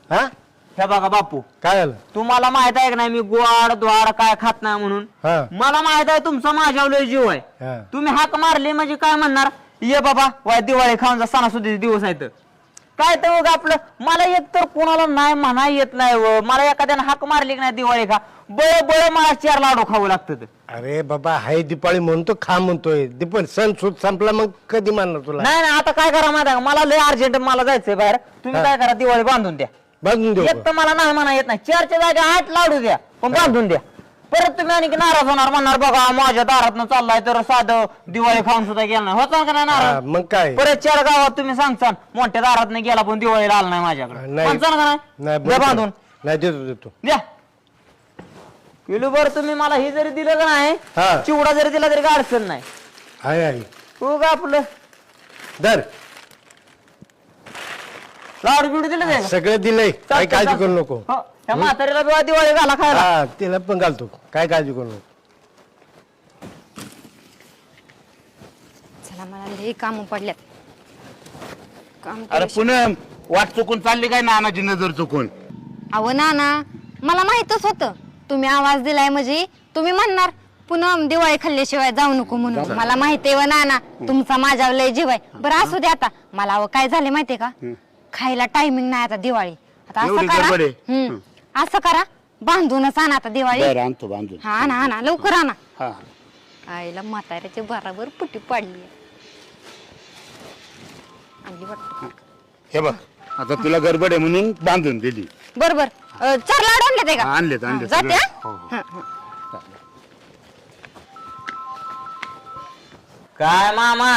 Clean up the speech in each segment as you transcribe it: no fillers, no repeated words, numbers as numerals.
हा हे बघा बापू, काय झालं? तुम्हाला माहित आहे की नाही मी गोड द्वाड काय खात नाही म्हणून. हा मला माहित आहे तुमचा माझ्यावर लय जीव आहे. हा. तुम्ही हाक मारली म्हणजे काय म्हणणार, ये बाबा वाय दिवाळी खाऊन जा, सणासुदीचे दिवस आहेत. काय तर बघ आपलं, मला एक तर कोणाला नाही म्हणा येत नाही व मला एखाद्याने हाक मारली की नाही दिवाळी खा, बळ बळ मला 4 लाडू खावं लागतं. अरे बाबा हाय दिपाळी म्हणतो खा म्हणतोय, पण सण सूद संपला मग कधी मानणार तुला? नाही नाही आता काय करा माहिती आहे का, मला लय अर्जंट, मला जायचंय बाहेर. तुम्ही काय करा, दिवाळी बांधून द्या. बांधून देऊ एक तर मला नाही म्हणा येत नाही, 4च्या जागी 8 लाडू द्या, पण बांधून द्या. परत तुम्ही आणि नाराज होणार, म्हणणार बघा माझ्या दारात चाललाय तर साधं दिवाळी खाऊन सुद्धा गेला नाही. होता का नाही हा, नाराज? मग काय? परत 4 गावात तुम्ही सांगता मोठ्या दारात गेला पण दिवाळीला आला नाही माझ्याकडे. नाही. म्हणसाल का नाही? नाही द्या बांधून नाही, देतो देतो. द्या. किलोभर तुम्ही मला हे जरी दिलं का नाही, हा. चिवडा जरी दिला तरी काय अडचण नाही. आहे आहे हो का आपलं दर लाडू बिडू दिलं ते सगळं दिलंय, काय काळजी करू नको. त्या म्हातारीला बी दिवाळी घाला खायला. हा तिला पण घालतो, काय काळजी करू नको. चला मला लई काम पडल्यात. काम अरे पूनम, वाट चुकून चालली काय नानाची नजर चुकून? अहो नाना, मला माहितच होतं तुम्ही आवाज दिलाय म्हणजे तुम्ही म्हणणार पूनम दिवाळी खाल्ल्याशिवाय जाऊ नको म्हणून. मला माहितीये व नाना तुमचा माझ्यावर लय जीव आहे. बरं असू दे आता, मला अहो काय झाले माहितीये का, खायला टायमिंग नाही आता दिवाळी. आता असं एवढी करा, गडबड आहे? असं करा बांधूनच आणा आता दिवाळी. बरं आणतो बांधून. हा आणा आणा लवकर आणा. हा आईला म्हाताऱ्याची बराबर पुटी पाडली आणली वाटतं. हे बघ, आता तुला गडबड आहे म्हणून बांधून दिली. बरोबर 4 लाडू आणले ते का? आणलेत आणलेत जाते सगळे. हा? हो, हो. हा, हा. काय मामा,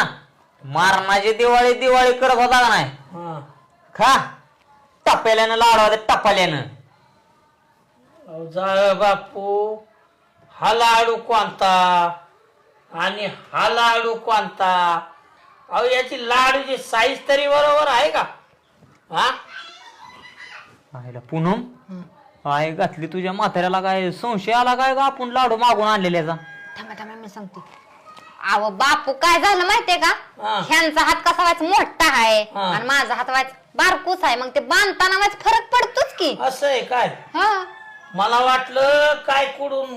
मारणाची दिवाळी दिवाळी करत होता का नाही? खा टप्प्याल्यानं लाडू होते, टप्पाल्यानं. जाळ बापू, हा लाडू कोणता आणि हा लाडू कोणता? अहो याची लाडूची साईज तरी बरोबर आहे का? हा आईला पूनम, आई घातली तुझ्या म्हाताऱ्याला, काय संशय आला काय का आपण लाडू मागून आणलेल्याचा? थांबा थांबा मी सांगते. अहो बापू काय झालं माहितीये का, हा. ह्यांचा हात कसा व्हायचा मोठा आहे हा. आणि माझा हात व्हायचा बारकूच आहे, मग ते बांधताना व्हायच फरक पडतोच की. असं आहे काय? हा मला वाटलं काय कुडून